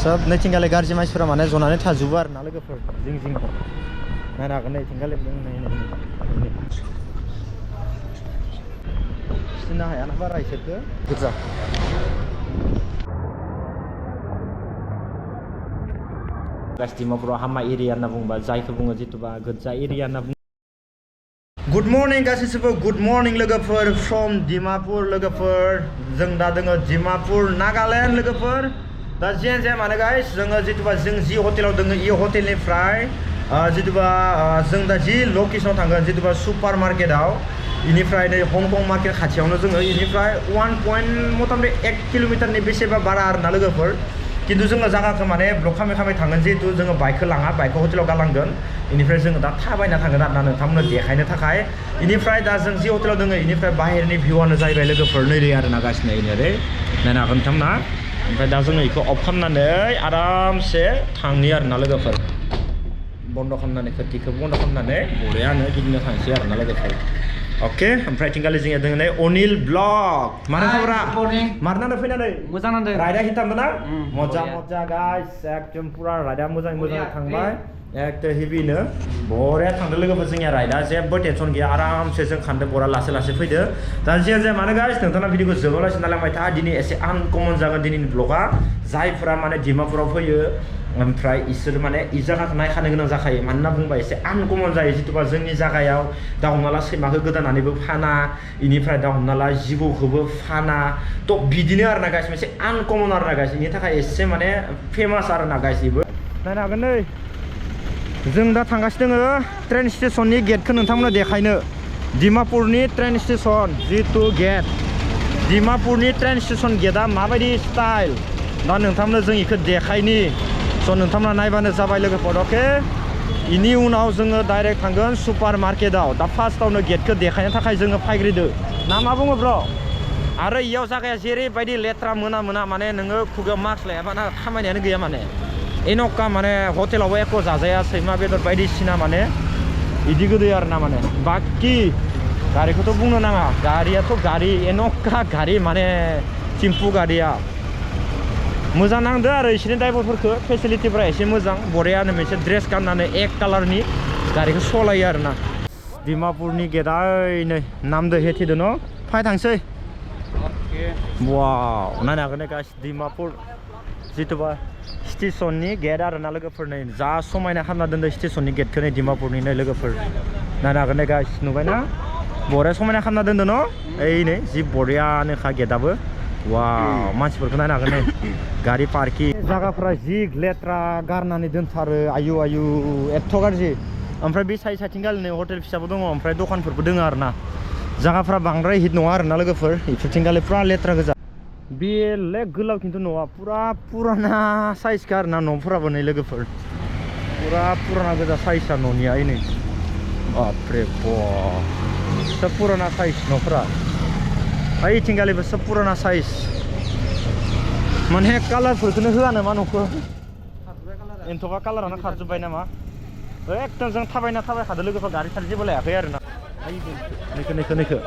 सब नैथिंगाले गाज्रि मानसिफोरा माने जनानै थाजोबो आरो ना लोगोफोर जिं जिङाव नायनो हागोन नैथिंगाले सिनो हायाना बारा इसोरखो गोजा डिमापुराव हामा एरिया होनना बुङोबा जायखौ बुङो जिथुबा गोजा एरिया होनना बुङो गुड मर्निं गासैबो गुड मर्निं लोगोफोर फ्रम डिमापुर लोगोफोर जों दा दोङो डिमापुर नागालेण्ड लोगोफोर दा जेन जे माने गाइस जोङो जिथुबा जों जि हटेलाव दोङो इ हटेलनिफ्राय जिथुबा जों दा जि लकेसनाव थांगोन जिथुबा सुपार मार्केटआव इनिफ्राय नै हंकं मार्केट खाथियावनो जोङो इनिफ्राय 1 मथा-मथि 1 किल'मिटारनि बेसेबा बारा आरोना लोगोफोर किन्तु जोङो जायगाखौ माने ब्लक खालामै थांगोन जिहेतु जोङो बाइकखौ लाङा बाइकखौ हटेलाव गालांगोन इनिफ्राय जोङो दा थाबायना थांगोन आरोना नोंथांमोननो देखायनो थाखाय इनिफ्राय दा जों जि हटेलाव दोङो इनिफ्राय बाहेरनि भिउआनो जाहैबाय लोगोफोर नैरै आरोना गासिनो ओरै नायनो हागोन नोंथांमोना ओमफ्राय दा जोङो बेखौ अफ खालामनानै आरामसे थांनि आरोना लोगोफोर बन्द खालामनानै खोरखिखौ बन्द खालामनानै बरियानो गिदिंनो थांसै आरोना लोगोफोर ओके ओमफ्राय थिंगालि जोंनिया दोङो नै अनिल ब्लग मानो खबरा मारनानै फैनानै मोजां नांदों राइडा हिटामदोंना मजा मजा गाइस एकदम पुरा राइडा मोजाङै थांबाय एकदम हेभिनो बरिया थांदों लोगोफोर जोंनिया राइडा जेबो टेनसन गैया आरामसे जों खान्दों बरा लासै फैदो दा जियानो जाया मानो गाइस नोंथाङा भिडिअखौ जोबालासिनो नायलांबाय था दिनै एसे आनकमन जागोन दिनैनि ब्लगा जायफोरा माने डिमापुराव फैयो ओमफ्राय इसोर माने इ जायगाखौ नायखानो गोनां जाखायो मानोना बुंबा एसे आनकमन जायो जिथुबा जोंनि जायगायाव दा हमना ला सैमाखौ गोदानानैबो फाना इनिफ्राय दा हमना ला जिबौखौबो फाना थ' बिदिनो आरोना गाइस मोनसे आनकमन आरोना गाइस बेनि थाखाय एसे माने फेमास आरोना गाइस बेबो नायनो हागोन नै जों दा थांगासिनो दोङो ट्रेन स्टेशननि गेटखौ नोंथांमोननो देखायनो डिमापुरनि ट्रेन स्टेशन जितु गेट डिमापुरनि ट्रेन स्टेशन गेटआ माबायदि स्टाइल दा नोंथांमोननो जों बेखौ देखायनि स' नोंथांमोना नायबानो जाबाय लोगोफोर अके इनि उनाव जोङो डाइरेक्ट थांगोन सुपार मार्केटआव दा फार्स्टआवनो गेटखौ देखायनो थाखाय जोङो फायग्रोदो ना मा बुङो ब्र' आरो इयाव जायगाया जेरैबायदि लेथ्रा मोना माने नोङो खुगायाव मास्क लायाबाना खामानियानो गैया माने एन'का माने हटेलावबो एख' जाजाया सैमा बेदर बायदिसिना माने इदि गोदै आरोना माने बाखि गारिखौथ' बुंनो नाङा गारियाथ' गारि एन'का गारि माने टेम्पु गारिया मोजां नांदो आरो इसोरनि ड्राइभारफोरखौ फेसिलिटिफोरा एसे मोजां बरियानो मोनसे ड्रेस गाननानै एक कालारनि गारिखौ सलायो आरोना डिमापुरनि गेटआ नै नामदो हेथिदो न' फाय थांसै वाव नायनो हागोन गाइस डिमापुर जिथुबा स्टेशननि गेट आरोना लोगोफोर नै जा समायना खालामना दोनदो स्टेशननि गेटखौ नै डिमापुरनि नै लोगोफोर नायनो हागोन गाइस नुबायना बरिया समायना खालामना दोनदो न' ओइ नै जि बरियानोखा गेटआबो वाव मानसिफोरखौ नायनो हागोन नै गारि पार्किं जायगाफोरा जि लेथ्रा गारनानै दोनथारो आयु एथ' गाज्रि ओमफ्राय बे साइडथिं गालिनो हटेल फिसाबो दङ ओमफ्राय दखानफोरबो दङ आरोना जायगाफ्रा बांद्राय हिट नङा आरोना लोगोफोर इफोरथिं गालि पुरा लेथ्रा गोजा बेले गोलाव खिन्थु न'आ पुराना साइजखा आरोना न'फोराबो नै लोगोफोर पुराना गोजा साइजआ न'निया नै बापरे सब पुराना साइज न'फोरा ओइथिं गालिबो सब पुराना साइज माने कालारफोरखौनो होआ नामा न'खौ एन्थ'बा कालारानो खारजोब्बाय नामा एकदम जों थाबायखादो लोगोफोर गारि सारि जेबो लायाखै आरोना नैखो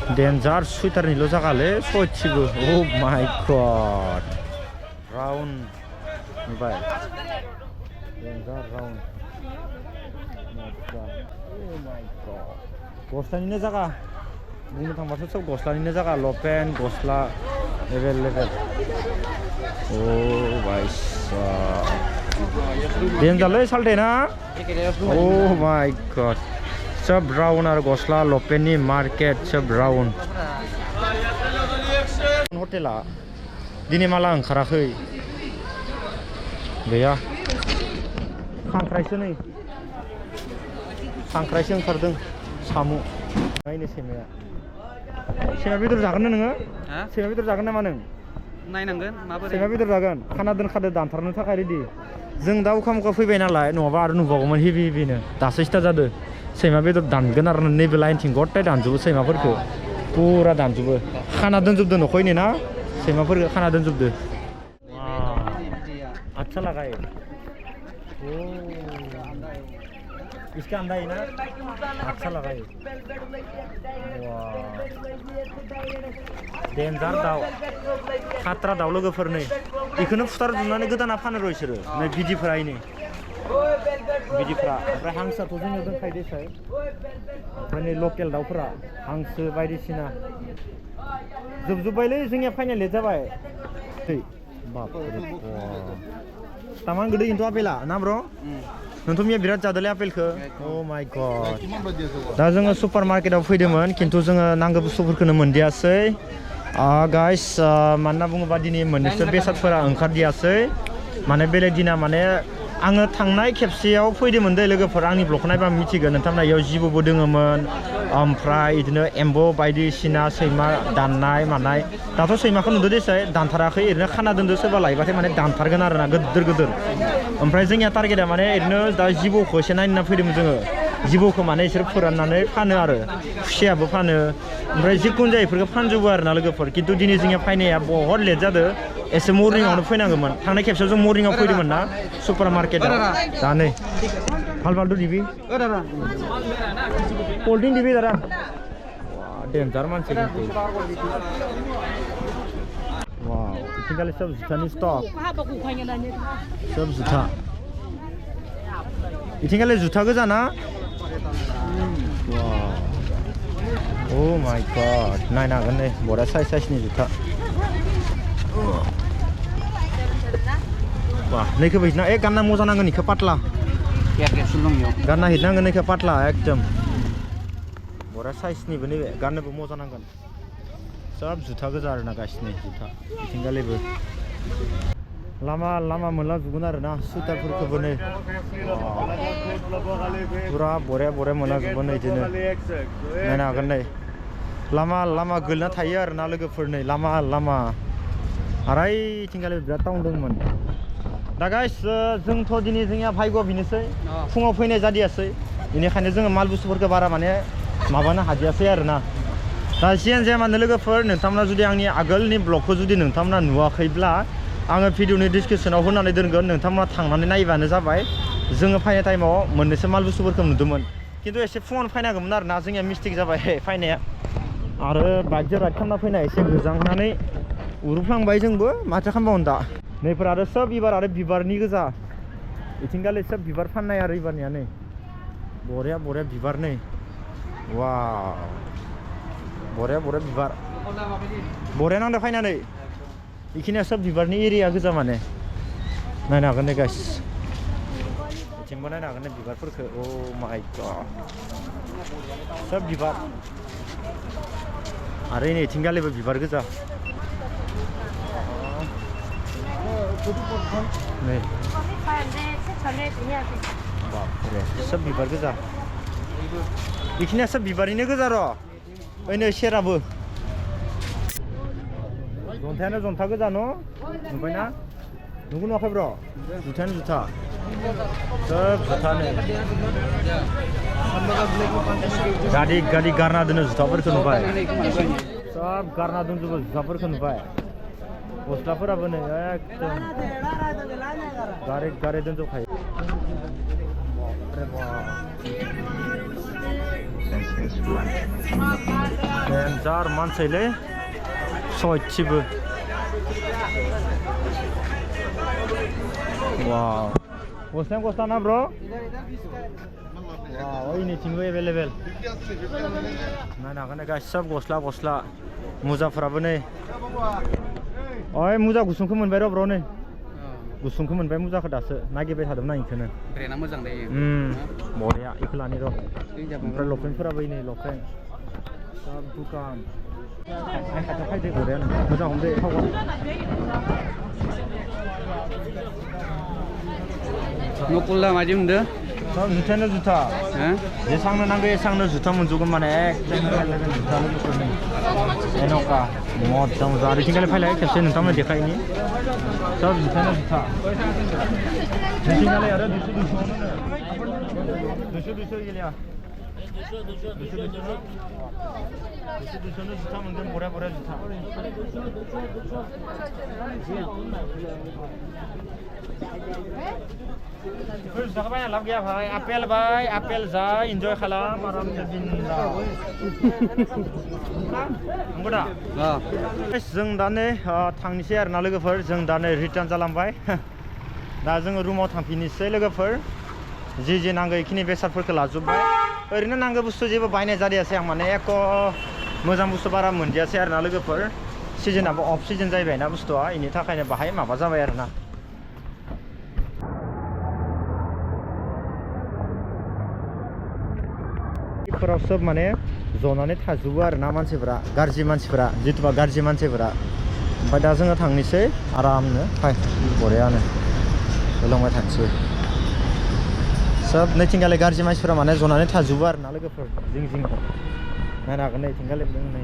डेन्जार सुइटारनिल' जागालै सयथिबो अ माय गड राउन्ड नुबाय डेन्जार राउन्ड गस्लानिनो जागा बुंनो थांबाथ' सब गस्लानिनो जागा लपेन गस्ला level O Baisa डेन्जारलै सालथेना a my गड सब राउन्ड आरो गस्ला लपेननि मार्केट सब राउन्ड हटेला दिनै माला ओंखाराखै गैया खांख्राइसो नै खांख्राइसो ओंखारदों साम' नायनो सैमा बेदर जागोन ना नोङो सैमा बेदर जागोन नामा नों नायनांगोन माबोरै सैमा बेदर जागोन खाना दोनखादो दानथारनो थाखाय रेडि जों दा उखा फैबाय नालाय नङाबा आरो नुबावगौमोन हेभिनो दासो स्टार्ट जादो सैमा बेदर दानगोन आरो नैबे लाइनथिं गथाय दानजोबो सैमाफोरखौ पुरा दानजोबो खाना दोनजोबदो न'खौनो ना सैमाफोरखौ खाना दोनजोबदो अच्छा लागाय इसके आन्दायो ना आतसा लागायो डेन्जार दाउ खात्रा दाउ लोगोफोर नै बेखौनो फुथारजोबनानै गोदाना फानो र' इसोरो नै बिदिफ्रा इनै बिदिफ्रा ओमफ्राय हांसोआथ' जोंनियाव दंखायो देसाय ओमफ्राय नै लकेल दाउफोरा हांसो बायदिसिना जोबजोब्बायलै जोंनिया फैनाय लेट जाबाय बापरे तामान गोदै खिन्थु आपेला ना ब्र' नोंथ' मैया बिराद जादोंलै आपेलखौ अ माय गड दा जोङो सुपार मार्केटाव फैदोंमोन खिन्थु जोङो नांगौ बुस्थुफोरखौनो मोनदियासै गाइस मानोना बुङोबा दिनै मोननैसो बेसादफोरा ओंखारदियासै माने बेलेग दिना माने आङो थांनाय खेबसेयाव फैदोंमोन दै लोगोफोर आंनि ब्लगखौ नायबा मिथिगोन नोंथांमोना इयाव जिबौबो दोङोमोन ओमफ्राय बिदिनो एम्बौ बायदिसिना सैमा दाननाय मानाय दाथ' सैमाखौ नुदो देसाय दानथाराखै ओरैनो खाना दोनदो सोरबा लायबाथाय माने दानथारगोन आरोना गोदोर गोदोर ओमफ्राय जोंनिया टारगेटा माने ओरैनो दा जिबौखौ एसे नायना फैदोंमोन जोङो जिबौखौ माने इसोर फोराननानै फानो आरो खुसियाबो फानो ओमफ्राय जिखुनु जाया बेफोरखौ फानजोबो आरोना लोगोफोर खिन्थु दिनै जोंनिया फैनाया बहुत लेट जादों एसे मर्निंआवनो फैनांगौमोन थांनाय खेबसेयाव जों मर्निंआव फैदोंमोन ना सुपार मार्केटाव दा नै फालफालदु दिबि कल्ड ड्रिंक दिबि दादा डेन्जार मानसि वाव इथिंगालि सब जुथानि स्टक सब जुथा इथिंगालि जुथा गोजा ना वाव ओ माय गड नायनो हागोन नै बरा साइजनि जुथा वाह नैखौ बैना गानना मोजां नांगोन इखौ पातला गानना हिटनांगोन नैखौ पातला एकदम बरा साइजनिबो नैबे गाननोबो मोजां नांगोन सब जुथा गोजा आरोना गासिनि जुथा इथिंगालिबो लामा लामा मोनलाजोबगोन आरोना सुइटारफोरखौबो नै पुरा बरिया बरिया मोनलाजोबगोन नै बिदिनो नायनो हागोन नै लामा लामा गोलैना थायो आरोना लोगोफोर नै लामा लामा आराय इथिंगालि बिराद टाउन दंमोन दा गाइस जोंथ' दिनै जोंनिया भाग्य बिनोसै फुङाव फैनाय जादियासै बेनिखायनो जोङो माल बुस्थुफोरखौ बारा माने माबानो हादियासै आरोना दा जियानो जाया मानो लोगोफोर नोंथांमोना जुदि आंनि आगोलनि ब्लगखौ जुदि नोंथांमोना नुवाखैब्ला आङो भिडिअनि डिसक्रिपसनाव होनानै दोनगोन नोंथांमोना थांनानै नायबानो जाबाय जोङो फैनाय टाइमाव मोननैसो माल बुस्थुफोरखौ नुदोंमोन खिन्थु एसे फुङावनो फैनांगौमोन आरोना जोंनिया मिस्टेक जाबाय फैनाया आरो बाइकजों राइड खालामना फैनाय एसे गोजांनानै उरुफ्लांबाय जोंबो माथो खालामबावनो दा नैफोर आरो सब बिबार आरो बिबारनि गोजा इथिंगालि सब बिबार फाननाय आरो बिबारनिया नै बरिया बरिया बिबार नै वाव बरिया बरिया बिबार बरिया नांदो फैनानै बेखिनिया सब बिबारनि एरिया गोजा माने नायनो हागोन नै गाइस बिथिंबो नायनो हागोन नै बिबारफोरखौ अ माय गड सब बिबार आरो नै इथिंगालिबो बिबार गोजा नै बापरे सब बिबार गोजा बेखिनिया सब बिबारनिनो गोजा र' ओइनै सेराबो जन्थायानो जन्था गोजा न' नुबायना नुगौ नुवाखै ब्र' जुथायानो जुथा सब जुथानो गारि गारि गारना दोनो जुथाफोरखौ नुबाय सब गारना दोनजोबो जुथाफोरखौ नुबाय गस्लाफोराबो नै एकदम गारि गारि दोनजोबखायो डेन्जार मानसिलै सयथिबो वाव गस्लाया गस्ला ना ब्र' वाव ओइनिथिंबो एभेलेबेल नायनो हागोन गाइस सब गस्ला गस्ला मुजाफोराबो नै ओइ मुजा गुसुंखौ मोनबाय र' ब्र' नै गुसुंखौ मोनबाय मुजाखौ दासो नागिरबाय थादोंमोन आं बेखौनो ब्रेना मोजां दायो बरिया बेखौ लानि र' ओमफ्राय लफेनफोराबो नै लफेन सब दुखान आइ खाथियाव फैदो बरियानो मोजां हमदो थावगोन नकुलला मादि मोनदो सब जुथायानो जुथा जेसांनो नांगौ एसांनो जुथा मोनजोबगोन माने एकदम जुथा लोगोफोरनि एन'का मोजां मोजां आरो इथिंगालि फैलाय खेबसे नोंथांमोन देखायनि सब जुथायानो जुथा इथिंगालि आरो दुइस' दुइस'आवनो गेलेया दुइस'नो जुथा मोनगोन बरिया बरिया जुथा जाखाबाय लाब गैया भाई आपेल जा इन्जय खालाम आरामसे बिन्दास नंगौ दा जों दा नै थांनोसै आरोना लोगोफोर जों दा नै रिटार्न जालांबाय दा जोङो रुमाव थांफिननोसै लोगोफोर जि नांगौ इखिनि बेसादफोरखौ लाजोबबाय ओरैनो नांगौ बुस्थु जेबो बायनाय जादियासै आं माने एख' मोजां बुस्थु बारा मोनदियासै आरोना लोगोफोर सिजोनाबो अफ सिजोन जाहैबायना बुस्थुआ इनि थाखायनो बाहाय माबा जाबाय आरोना फोराव सब माने जनानै थाजोबो आरोना मानसिफोरा गाज्रि मानसिफोरा जितुबा गाज्रि मानसिफोरा ओमफ्राय दा जोङो थांनोसै आरामनो फाय बरियानो होलांबाय थानोसै सब नैथिंगाले गाज्रि मानसिफोरा माने जनानै थाजोबो आरोना लोगोफोर जिं नायनो हागोन नैथिंगाले नै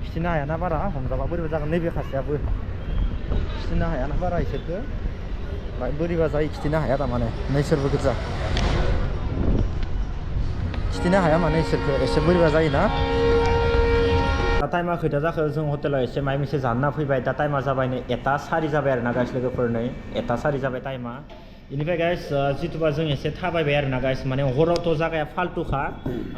खिथिनो हायाना बारा हमजाबा बोरैबा जागोन नैबे खासेयाबो खिथिनो हायाना बारा इसोरखो बाय बोरैबा जायो खिथिनो हाया थारमाने नैसोरबो गोजा खिथिनो हाया माने इसोरखो एसे बोरैबा जायोना दा टाइमा खैथा जाखो जों हटेलाव एसे माय मोनसे जाना फैबाय दा टाइमा जाबाय नै 1:04 जाबाय आरोना गाइस लोगोफोर नै 1:04 जाबाय टाइमा इनिफ्राय गाइस जितुबा जों एसे थाबायबाय आरोना गाइस माने हरावथ' जागाया फाल्टुखा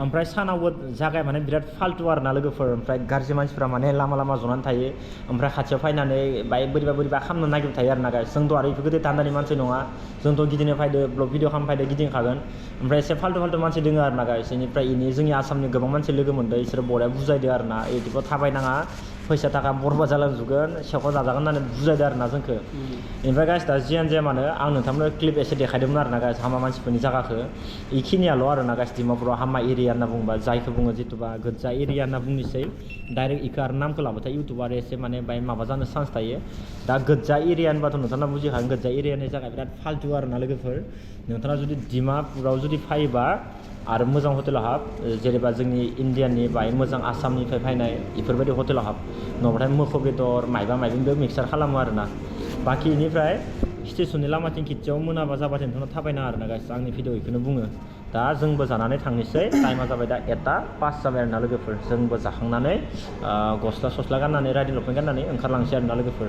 ओमफ्राय सानावबो जागाया माने बिराद फाल्टु आरोना लोगोफोर ओमफ्राय गाज्रि मानसिफ्रा माने लामा जनानै थायो ओमफ्राय खाथियाव फैनानै बाय बोरैबा खालामनो नागिरबाय थायो आरोना गाइस जोंथ' आरो बेफोरबायदि दान्दानि मानसि नङा जोंथ' गिदिंनो फैदो ब्लग भिडिअ खालामनो फैदो गिदिंखागोन ओमफ्राय एसे फाल्टु मानसि दङ आरोना गाइस इनिफ्राय जोंनि आसामनि गोबां मानसि लोगो मोनदों इसोर बरिया बुजायदो आरोना इदिबो थाबायनाङा फैसा थाखा बरबाद जालांजोबगोन सेखौ जाजागोन होननानै बुजायदो आरोना जोंखौ ओमफ्राय गाइस दा जियानो जाया मानो आं नोंथांमोननो क्लिप एसे देखायदोंमोन आरोना गाइस हामा मानसिफोरनि जायगाखौ इखिनियाल' आरोना गाइस डिमापुराव हामा एरिया होनना बुङोबा जायखौ बुङो जितुबा गोज्जा एरिया होनना बुंनोसै डाइरेक्ट इखौ आरो नामखौ लाबाथाय इउटुबार एसे माने बाय माबा जानो चान्स थायो दा गोज्जा एरिया होनबाथ' नोंथाङा बुजिखागोन गोज्जा एरियानि जायगा बिराद फाल्टु आरोना लोगोफोर नोंथाङा जुदि डिमापुराव जुदि फैयोबा आरो मोजां हटेलाव हाब जेनेबा जोंनि इण्डियानि बाय मोजां आसामनिफ्राय फैनाय बेफोरबायदि हटेलाव हाब नङाबाथाय मोखौ बेदर माइबा मिक्सार खालामो आरोना बाखि इनिफ्राय स्टेसननि लामाथिं खिथियाव मोनाबा जाबाथाय नोंथांनाव थाबायनाङा आरोना गाइस आंनि भिडिअ बेखौनो बुङो दा जोंबो जानानै थांनोसै टाइमा जाबाय दा 1:05 जाबाय आरोना लोगोफोर जोंबो जाखांनानै गस्ला गाननानै राइडिं लंपेन्ट गाननानै ओंखारलांसै आरोना लोगोफोर